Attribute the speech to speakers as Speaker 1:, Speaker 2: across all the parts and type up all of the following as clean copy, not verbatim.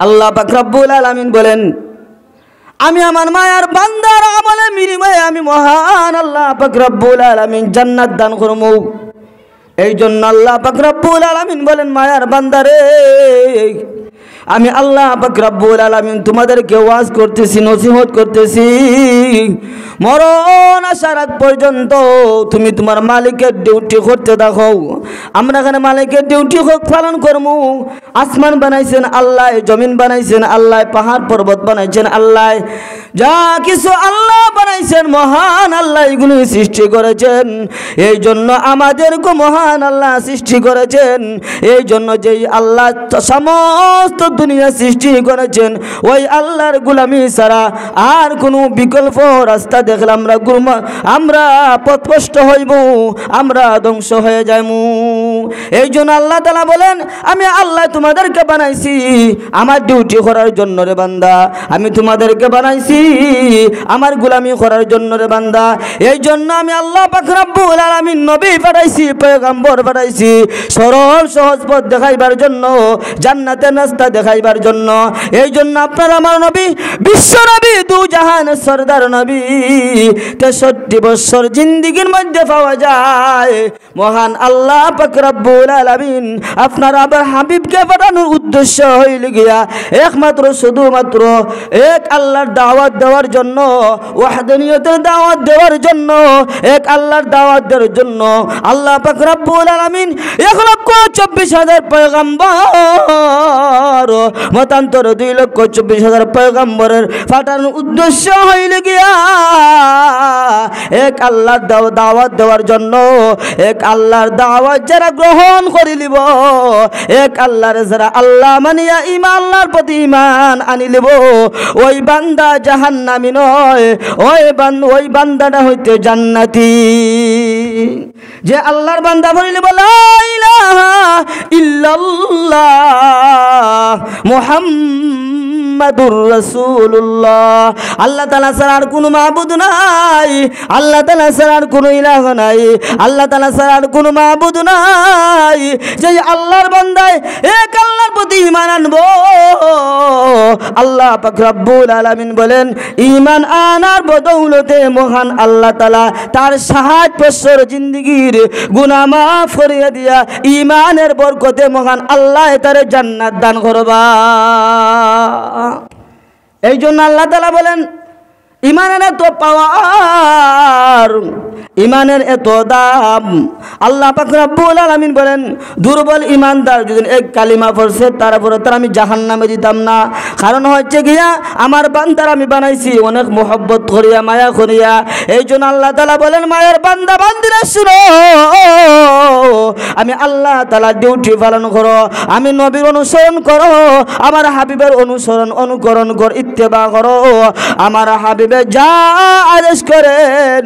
Speaker 1: আল্লাহ পাক রব্বুল আলামিন বলেন, আমি আমার মায়ার বান্দার আমলে বিনিময়ে আমি মহান আল্লাহ পাক রব্বুল আলামিন জান্নাত দান করব। এই জন্য আল্লাহ পাক রব্বুল আলামিন বলেন, মায়ার বান্দারে আমি আল্লাহ পাক রব্বুল আলামিন তোমাদেরকে ওয়াজ করতেছি, নসিহত করতেছি, মরণ আসার আগ পর্যন্ত তুমি তোমার মালিকের ডিউটি করতে দেখো। আমরা এখানে মালিকের ডিউটি পালন করবো। আসমান বানাইছেন আল্লাহ, জমিন বানাইছেন আল্লাহ, পাহাড় পর্বত বানাইছেন আল্লাহ, যা কিছু আল্লাহ বানাইছেন মহান আল্লাহ এগুলো সৃষ্টি করেছেন। এই জন্য আমাদেরকে মহান আল্লাহ সৃষ্টি করেছেন। এই জন্য যেই আল্লাহ সমস্ত দুনিয়া সৃষ্টি করেছেন, ওই আল্লাহর গোলামি ছাড়া আর কোনো বিকল্প রাস্তা দেখলে আমরা পথভ্রষ্ট হইব, আমরা ধ্বংস হয়ে যাইব। এই জন্য আল্লাহ তাআলা বলেন, আমি আল্লাহ তোমাদেরকে বানাইছি আমার ডিউটি করার জন্য রে বান্দা, আমি তোমাদেরকে বানাইছি আমার গোলামি করার জন্য রে বান্দা। এই জন্য আমি আল্লাহ পাক রব্বুল আলামিন নবী পাঠাইছি, পয়গম্বর পাঠাইছি, সরল সহজ পথ দেখাইবার জন্য, জান্নাতের রাস্তা দেখাইবার জন্য। এই জন্য আপনার আমার নবী, বিশ্ব নবী, দু জাহানের সরদার নবী, 63 বছর জিন্দেগির মধ্যে পাওয়া যায়। মহান আল্লাহ পাক রব্বুল আলামিন আপনার আবার হাবিবকে পাঠানোর উদ্দেশ্য হইল গিয়া একমাত্র শুধুমাত্র এক আল্লাহর দাওয়াত দেওয়ার জন্য, ওয়াহদানিয়তের দাওয়াত দেওয়ার জন্য, এক আল্লাহর দাওয়াত দেওয়ার জন্য। আল্লাহ পাক রব্বুল আলামিন 1,24,000 পয়গম্বর, মতান্তর 2,24,000 পয়গম্বরের পাঠানোর উদ্দেশ্য হইল গিয়া এক আল্লাহর দাওয়াত দেওয়ার জন্য। এক আল্লাহর দাওয়াত যারা গ্রহণ করে লিব, এক আল্লাহর যারা আল্লাহ মানিয়া ঈমান, আল্লাহর প্রতি ঈমান আনি লিব, ওই বান্দা জাহান্নামী নয়, ওই বান্দাটা হইতে জান্নাতি। যে আল্লাহর বান্দা বলিলে লা ইলাহা ইল্লাল্লাহ মুহাম্মাদুর রাসূলুল্লাহ, আল্লাহ তাআলা ছাড়া আর কোনো মাবুদ নাই, আল্লাহ তাআলা ছাড়া আর কোনো ইলাহ নাই, আল্লাহ তাআলা ছাড়া আর কোনো মাবুদ নাই। যে আল্লাহর বান্দায় এক আল্লাহর প্রতি ঈমান আনবো, আল্লাহ পাক রব্বুল আলামিন বলেন, ঈমান আনার বদৌলতে মহান আল্লাহ তাআলা তার 60 বছর জিন্দেগির গুনাহ মাফ করিয়া দিয়া ঈমানের বরকতে মহান আল্লাহ তার জান্নাত দান করবা। এই জন্য আল্লাহ তাআলা বলেন, ঈমানের এত পাওয়ার, ঈমানের এত দাম। আল্লাহ পাক রব্বুল আলামিন বলেন, দুর্বল ঈমানদার যদি এক কালিমা পড়ছে তারপরে তার আমি জাহান্নামে দিতাম না। কারণ হচ্ছে গিয়া আমার বান্দার আমি বানাইছি অনেক মোহব্বত করিয়া, মায়া করিয়া। এই জন্য আল্লাহ তাআলা বলেন, মায়ের বান্দা বান্দিরা শুনো, আমি আল্লাহ তাআলা ডিউটি পালন করো, আমি নবীর অনুসরণ করো, আমার হাবিবের অনুকরণ কর, ইত্তেবা করো। আমার হাবিব যা আদেশ করেন,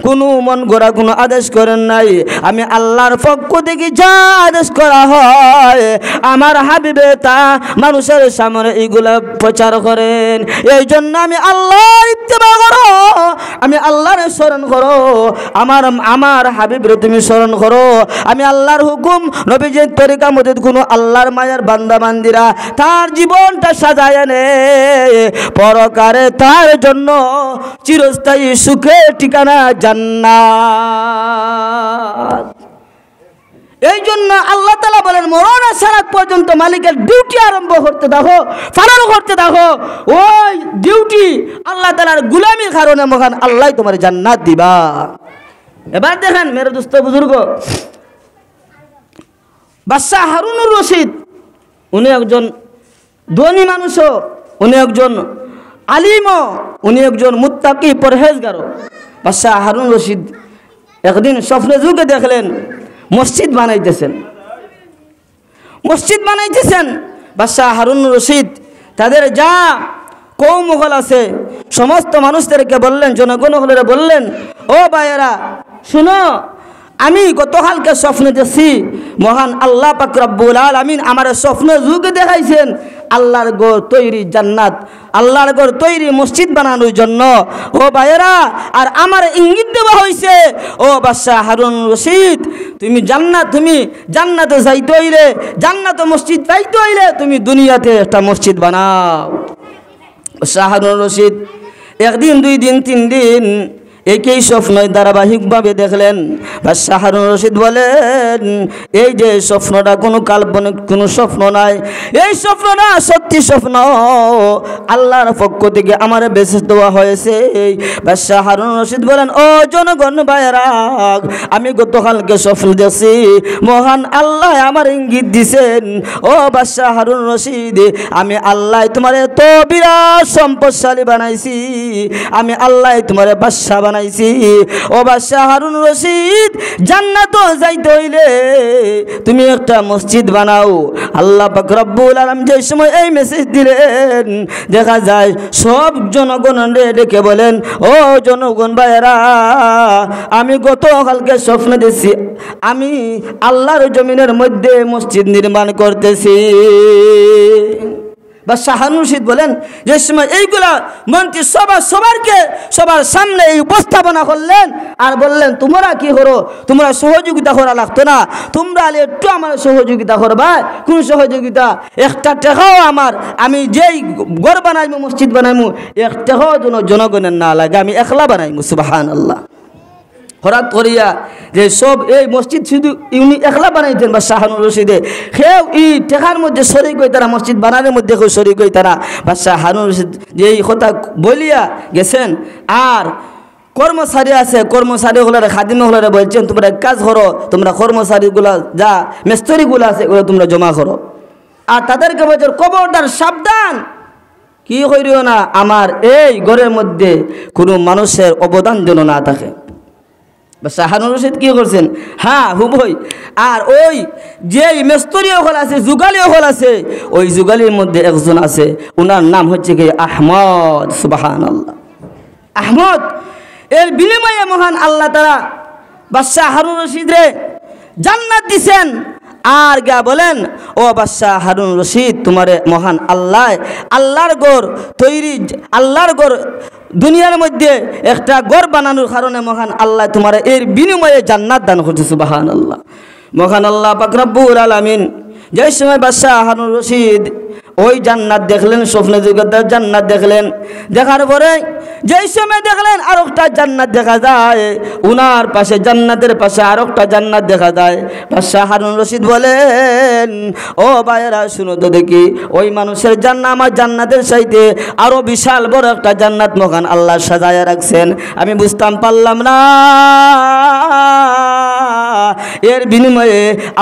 Speaker 1: কোনো মন গড়া কোনো আদেশ করেন নাই। আমি আল্লাহর পক্ষ থেকে যা আদেশ করা হয়, আমার হাবিবে তা মানুষের সামনে এইগুলা প্রচার করেন। এই জন্য আমি আল্লাহর ইত্তেবা করো, আমি আল্লাহর স্মরণ করো, আমার হাবিবরে তুমি স্মরণ করো। আমি আল্লাহর হুকুম, নবীজির তরিকা মধ্যে কোনো আল্লাহর মায়ের বান্দা বান্দিরা তার জীবনটা সাজায় নে, পরকারে তার জন্য চিরস্থায়ী সুখের ঠিকানা জান্নাত। এই জন্য আল্লাহ তাআলা বলেন, মরণ আসার আগ পর্যন্ত মালিকের ডিউটি আরম্ভ করতে দেখো, পালন করতে দেখো। ওই ডিউটি আল্লাহ তাআলার গোলামির কারণে মহান আল্লাহ তোমার জান্নাত দিবা। এবার দেখেন মেরে দোস্ত বুজুর্গ, বাদশাহ হারুনুর রশিদ, উনি একজন ধনী মানুষও, উনি একজন আলিমও, উনি একজন মুত্তাকি পরহেজগারও। বাদশাহ হারুন রশিদ একদিন স্বপ্নে যুগে দেখলেন মসজিদ বানাইতেছেন। বাদশাহ হারুন রশিদ তাদের যা কৌমহল আছে সমস্ত মানুষদেরকে বললেন, জনগণহলেরা বললেন, ও ভাইয়েরা শুনো, আমি গতকালকে স্বপ্নে দেখছি মহান আল্লাহ পাক রব্বুল আলামিন আমার স্বপ্ন যুগে দেখাইছেন আল্লাহর ঘর তৈরি জান্নাত, আল্লাহর ঘর তৈরি মসজিদ বানানোর জন্য। ও ভাইয়েরা, আর আমার ইঙ্গিত দেওয়া হয়েছে, ও বাদশাহ হারুন রশিদ, তুমি জান্নাতে যাইতে হইলে, জান্নাতে মসজিদ পাইতে হইলে তুমি দুনিয়াতে একটা মসজিদ বানাও। বাদশাহ হারুন রশিদ একদিন, 2 দিন, 3 দিন একই স্বপ্নই ধারাবাহিকভাবে দেখলেন। বাদশাহ হারুন রশিদ বলেন, এই যে স্বপ্নটা কোনো কাল্পনিক কোনো স্বপ্ন নাই, এই স্বপ্নটা সত্যি স্বপ্ন, আল্লাহর পক্ষ থেকে আমার বেঁচে দেওয়া হয়েছে। বাদশাহ হারুন রশিদ বলেন, ও জনগণ ভাইয়েরা, আমি গতকালকে স্বপ্ন দেখছি, মহান আল্লাহ আমার ইঙ্গিত দিছেন, ও বাদশাহ হারুন রশিদ, আমি আল্লাহ তোমার এত বিরাট সম্পদশালী বানাইছি, আমি আল্লাহ তোমার বাদশাহ বানাইছি। ও বাদশাহ হারুন রশিদ, জান্নাত যাইতে হইলে তুমি একটা মসজিদ বানাও। আল্লাহ পাক রব্বুল আলামিন যে সময় এই মেসেজ দিলেন, দেখা যায় সব জনগণ ডেকে বলেন, ও জনগণ ভাইয়েরা, আমি গতকালকে স্বপ্ন দেখছি আমি আল্লাহর জমিনের মধ্যে মসজিদ নির্মাণ করতেছি। বাদশাহ হারুন রশিদ বলেন, যে সময় এইগুলা মন্ত্রী সবার সামনে এই উপস্থাপনা করলেন আর বললেন, তোমরা কি করো, তোমরা সহযোগিতা করা লাগতো না, তোমরা একটু আমার সহযোগিতা করবা। কোন সহযোগিতা? একটা টাকাও আমি যেই ঘর বানাইমু, মসজিদ বানাইমু, এক টাকাও যেন জনগণের না লাগে, আমি একলা বানাইমু। সুবহানাল্লাহ। হঠাৎ করিয়া যে সব এই মসজিদ শুধু ইউনি একলা বানাইতেন বাদশাহ হারুন রশিদে, কেউ এই টেকার মধ্যে শরিক হই তারা, মসজিদ বানানোর মধ্যে কেউ শরিক হই তারা। বাদশাহ হারুন রশিদ যে এই কথা বলিয়া গেছেন, আর কর্মচারী আছে, কর্মচারীগুলার খাদিমগুলারে বলছেন, তোমরা এক কাজ করো, তোমরা কর্মচারীগুলা যা মিস্ত্রিগুলো আছে এগুলো তোমরা জমা করো, আর তাদেরকে বলছেন, খবরদার সাবধান, কি করিও না, আমার এই ঘরের মধ্যে কোনো মানুষের অবদান যেন না থাকে। বাদশাহ হারুন রশিদ কি করছেন? হ্যাঁ হুবই। আর ওই যে মিস্ত্রি হল আছে, যুগালি হল আছে, ওই যুগালির মধ্যে একজন আছে, ওনার নাম হচ্ছে কি আহমদ। সুবহানাল্লাহ। আহমদ, এর বিনিময়ে মহান আল্লাহ তাআলা বাদশাহ হারুন রশিদ রে জান্নাত দিছেন। আর গা বলেন, ও বাদশাহ হারুন রশিদ, তোমারে মহান আল্লাহর ঘর তৈরি, আল্লাহর ঘর দুনিয়ার মধ্যে একটা ঘর বানানোর কারণে মহান আল্লাহ তোমার এর বিনিময়ে জান্নাত দান করছে। সুবহানাল্লাহ। মহান আল্লাহ পাক রব্বুল আলামিন যে সময় বাদশাহ হারুন রশিদ ওই জান্নাত দেখলেন, স্বপ্নে জগতের জান্নাত দেখলেন, দেখার পরে যেই সময় দেখলেন আর একটা জান্নাত দেখা যায়, উনার পাশে জান্নাতের পাশে আর একটা জান্নাত দেখা যায়। বাদশাহ হারুন রশিদ বলেন, ও ভাইয়েরা শুনো তো দেখি, ওই মানুষের জান্নাত আমার জান্নাতের চাইতে আরো বিশাল বড় একটা জান্নাত মহান আল্লাহ সাজায় রাখছেন। আমি বুঝতাম পারলাম না এর বিনিময়ে,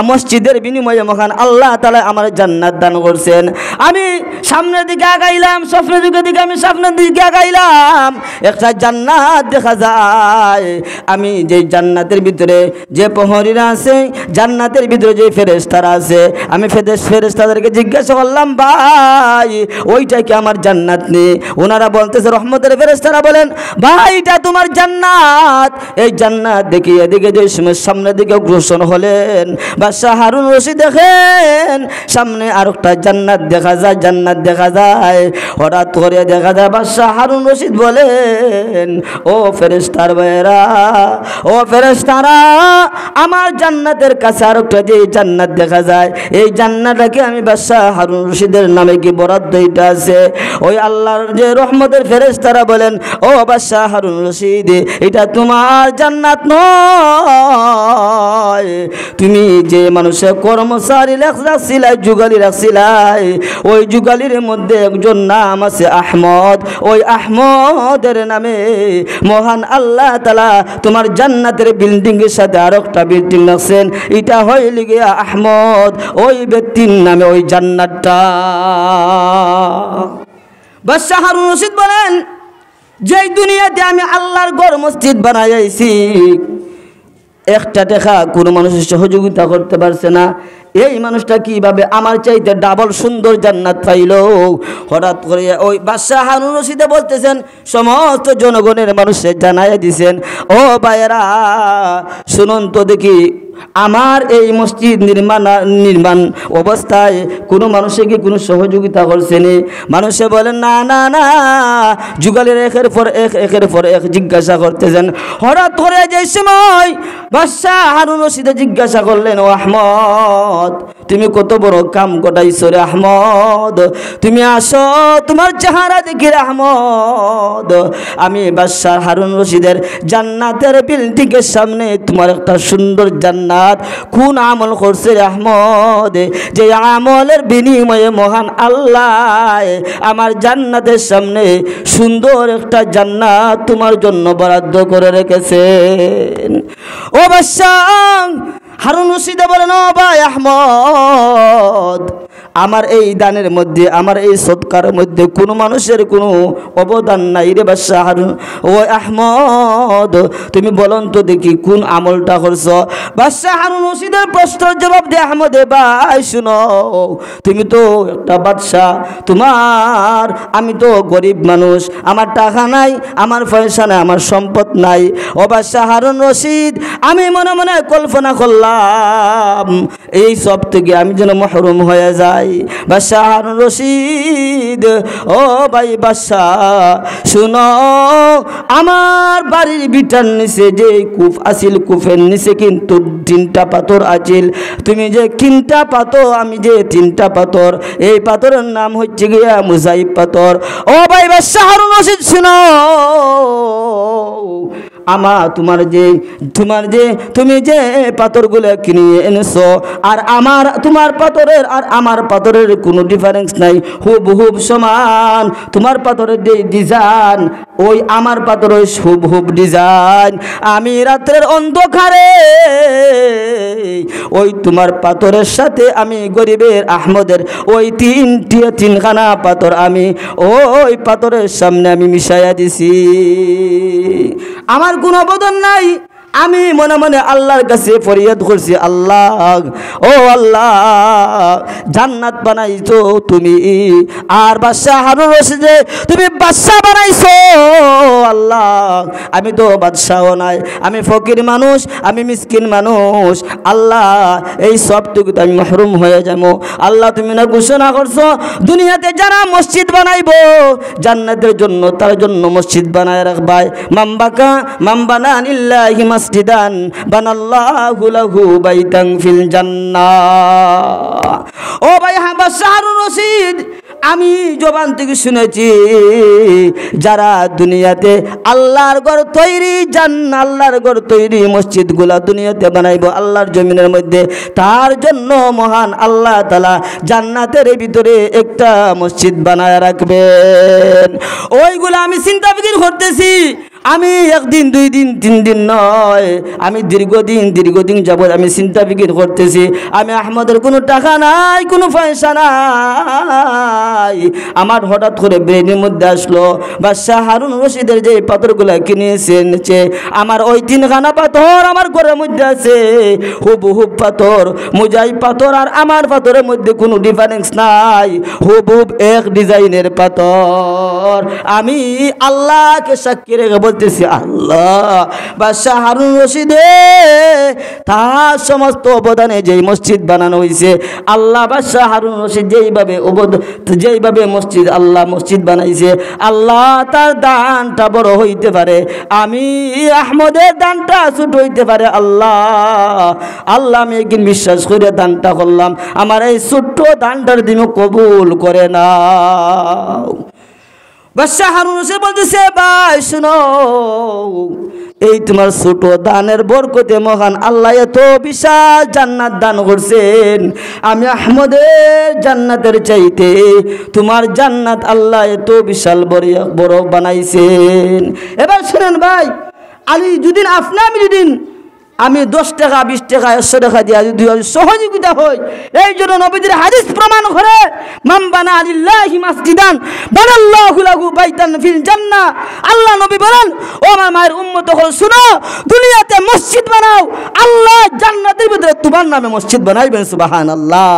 Speaker 1: মসজিদের বিনিময়ে মহান আল্লাহ তাআলা আমার জান্নাত দান করছেন। আমি সামনের দিকে আগাইলাম, স্বপ্নের দিকে আমি সামনের দিকে আগাইলাম, একটা জান্নাত দেখা যায়। আমি যে জান্নাতের ভিতরে যে প্রহরীরা আছে, জান্নাতের ভিতরে যে ফেরেশতারা আছে, আমি ফেরেশতাদেরকে জিজ্ঞাসা করলাম, ভাই ওইটা কি আমার জান্নাত নেই? ওনারা বলতেছে, রহমতের ফেরেশতারা বলেন, ভাই এটা তোমার জান্নাত। এই জান্নাত দেখি এদিকে যে সামনের দিকে অগ্রসর হলেন, বাদশাহ হারুন রশিদ দেখেন সামনে আর একটা জান্নাত দেখা যায়। হঠাৎ করে দেখা যায় বাদশাহ হারুন রশিদ বলেন, ও ফেরেশতার ভাইরা, ও ফেরেশতারা, আমার জান্নাতের কাছে আর একটা যে জান্নাত দেখা যায়, এই জান্নাতটাকে আমি বাদশাহ হারুন রশিদের নামে কি বরাদ্দ এটা আছে? ওই আল্লাহর যে রহমতের ফেরেশতারা বলেন, ও বাদশাহ হারুন রশিদ, এটা তোমার জান্নাত নয়, তুমি যে মানুষের কর্মচারী রাখছিলাই, যুগালি রাখছিলাই, ওই যুগালির মধ্যে একজন নাম আছে আহমদ, ওই আহমদের নামে মহান আল্লাহ তাআলা তোমার জান্নাতের বিল্ডিং এর সাথে আর একটা বিল্ডিং রাখছেন, এটা হইল গিয়া আহমদ, ওই ব্যক্তির নামে ওই জান্নাতটা। বাদশাহ হারুন রশিদ বলেন, যেই দুনিয়াতে আমি আল্লাহর ঘর মসজিদ বানাইছি, একটা দেখা কোনো মানুষের সহযোগিতা করতে পারছে না, এই মানুষটা কিভাবে আমার চাইতে ডাবল সুন্দর জান্নাত পাইল? হঠাৎ করে ওই বাদশাহ হারুন রশিদে বলতেছেন, সমস্ত জনগণের মানুষের জানাইয়া দিছেন, ও ভাইয়েরা শুনুন তো দেখি, আমার এই মসজিদ নির্মাণ অবস্থায় কোনো মানুষে কি কোনো সহযোগিতা করছেনি? মানুষে বলেন না না না, যুগালের একের পর এক জিজ্ঞাসা করতেছেন। হঠাৎ করে যে সময় বাদশাহ হারুন রশিদে জিজ্ঞাসা করলেন, ও আহমদ, তুমি কত বড় কাম কটাইছো রে আহমদ, তুমি আসো, তোমার চেহারা দেখি রে আহমদ, আমি বাদশাহ হারুন রশিদের জান্নাতের বিল্ডিংয়ের সামনে তোমার একটা সুন্দর জান্নাত, কোন আমল করছে রে আহমদ, যে আমলের বিনিময়ে মহান আল্লাহ আমার জান্নাতের সামনে সুন্দর একটা জান্নাত তোমার জন্য বরাদ্দ করে রেখেছেন। ও বাদশাহ হারুন রশিদ বলেন, ও ভাই আহমদ, আমার এই দানের মধ্যে, আমার এই সৎকার মধ্যে কোনো মানুষের কোনো অবদান নাই রে বাদশাহ হারুন। ও আহমদ, তুমি বলুন তো দেখি কোন আমলটা করছ? বাদশাহ হারুন রশিদের প্রশ্নের জবাব দিয়ে আহমদে, ভাই শুনো, তুমি তো একটা বাদশাহ, আমি তো গরিব মানুষ, আমার টাকা নাই, আমার পয়সা নাই, আমার সম্পদ নাই। ও বাদশাহ হারুন রশিদ, আমি মনে মনে কল্পনা করলাম এই সব থেকে আমি যেন মহরুম হয়ে যাই। বাদশাহ হারুন রশিদ, ও ভাই বাদশাহ শুনো, আমার বাড়ির বিটার নিচে যে কূপ আছিল, কূপের নিচে কিন্তু 3টা পাথর আছিল। তুমি যে 3টা পাথর, আমি যে 3টা পাথর, এই পাথরের নাম হচ্ছে গিয়া মুজাইব পাথর। ও ভাই বাদশাহ হারুন রশিদ শুনো, তুমি যে পাথরগুলো কিনে এনেছো, আর তোমার পাথরের আর আমার পাথরের কোনো ডিফারেন্স নাই, হুবহুব সমান। তোমার পাথরের যে ডিজাইন, ওই আমার পাথরের হুবহুব ডিজাইন। আমি রাত্রের অন্ধকারে ওই তোমার পাথরের সাথে আমি গরিবের আহমদের ওই 3খানা পাথর আমি ওই পাথরের সামনে আমি মিশাইয়া দিছি। আমার কোনো অবদান নাই। আমি মনে মনে আল্লাহর কাছে ফরিয়াদ করছি, আল্লাহ, ও আল্লাহ, জান্নাত বানাইছো তুমি, আর বাদশাহ হারুন রশিদে তুমি বাদশাহ বানাইছো। আল্লাহ, আমি তো বাদশাহও নাই, আমি ফকির মানুষ, আমি মিসকিন মানুষ। আল্লাহ, এই সবটুকু তো আমি মাহরুম হয়ে যাবো। আল্লাহ, তুমি না ঘোষণা করছো দুনিয়াতে যারা মসজিদ বানাইবো জান্নাতের জন্য, তার জন্য মসজিদ বানায় রাখবাই। মাম্বানা লিল্লাহি মাসজিদান বানাল্লাহু লাহু বাইতান ফিল জান্নাহ। ও ভাই বাদশাহ হারুন রশিদ, আমি জবান থেকে শুনেছি যারা দুনিয়াতে আল্লাহর ঘর তৈরি আল্লাহর ঘর তৈরি মসজিদগুলা দুনিয়াতে বানাইবো আল্লাহর জমিনের মধ্যে, তার জন্য মহান আল্লাহ তাআলা জান্নাতের ভিতরে একটা মসজিদ বানায় রাখবেন। ওইগুলা আমি চিন্তা ফিকির করতেছি। আমি 1 দিন 2 দিন 3 দিন নয়, আমি দীর্ঘদিন যাবত আমি চিন্তা ফিকির করতেছি। আমি আহমদের কোনো টাকা নাই, কোনো পয়সা নাই। আমার হঠাৎ করে ব্রেনের মধ্যে আসলো বাদশাহ হারুন রশিদের যে পাথরগুলা কিনেছে, আমার ওই 3খানা পাথর আমার ঘরের মধ্যে আছে, হুবহুব পাথর, মুজাইব পাথর, আর আমার পাথরের মধ্যে কোনো ডিফারেন্স নাই, হুবহুব এক ডিজাইনের পাথর। আমি আল্লাহকে সাক্ষী রেখে বলতেছি, আল্লাহ, বাদশাহ হারুন রশিদে তার সমস্ত অবদানে যেই মসজিদ বানানো হয়েছে, আল্লাহ বাদশাহ হারুন রশিদ যেইভাবে মসজিদ বানাইছে, আল্লাহ তার দানটা বড় হইতে পারে, আমি আহমদের দানটা ছোট হইতে পারে। আল্লাহ, আমি একদিন বিশ্বাস করে দানটা করলাম, আমার এই ছোট্ট দানটার দিন কবুল করে না। বাদশাহ হারুন রশিদ বলতেছে, ভাই শুনো, এই তোমার ছোট দানের বরকতে মহান আল্লাহ এত বিশাল জান্নাত দান করছেন। আমি আহমদের জান্নাতের চাইতে তোমার জান্নাত আল্লাহ এত বিশাল বড় বানাইছেন। এবার শুনেন ভাই, আমি যদি 10 টাকা 20 টাকা 100 টাকা দিয়ে যদি সহযোগিতা হয়, এই জন্য নবীদের হাদিস প্রমাণ করে, মান বানা লিল্লাহি মাসজিদান বানাল্লাহু লাহু বাইতান ফিল জান্নাহ। আল্লাহ নবী বলেন, ও আমার মায়ের উম্মত হল, শুনো, দুনিয়াতে মসজিদ বানাও, আল্লাহ জান্নাতের ভিতরে তোমার নামে মসজিদ বানাইবেন। সুবহানাল্লাহ।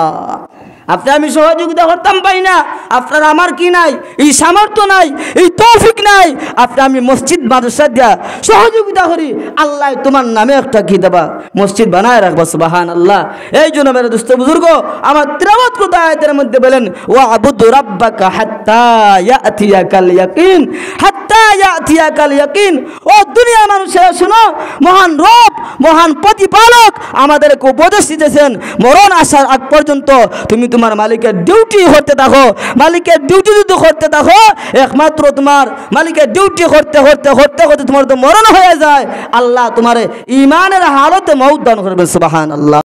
Speaker 1: আপনি আমি সহযোগিতা করতাম পাই না, আপনার আমার কি নাই, এই সামর্থ্য নাই, এই তৌফিক নাই, আপনি আমি মসজিদ মাদ্রাসা দিয়া সহযোগিতা করি, আল্লাহ তোমার নামে একটা কি দেবা, মসজিদ বানায় রাখবা। সুবহানাল্লাহ। এই জন্য মেরে দোস্ত বুজুর্গ, আমার তিলাওয়াত করতে আয়াতের মধ্যে বলেন ওয়া আবুদু রাব্বাকা হাত্তা ইয়াতিয়াকাল ইয়াকিন, হাত্তা ইয়াতিয়াকাল ইয়াকিন। ও দুনিয়া মানুষেরা শোনো, মহান রব, মহান প্রতিপালক আমাদেরকে উপদেশ দিতেছেন, মরণ আসার আগ পর্যন্ত তুমি তোমার মালিকের ডিউটি করতে থাকো। মালিকের ডিউটি যদি করতে থাকো, একমাত্র তোমার মালিকের ডিউটি করতে করতে করতে করতে তোমার তো মরণ হয়ে যায়, আল্লাহ তোমার ইমানের হালতে মউত দান করবে। সুবহানাল্লাহ।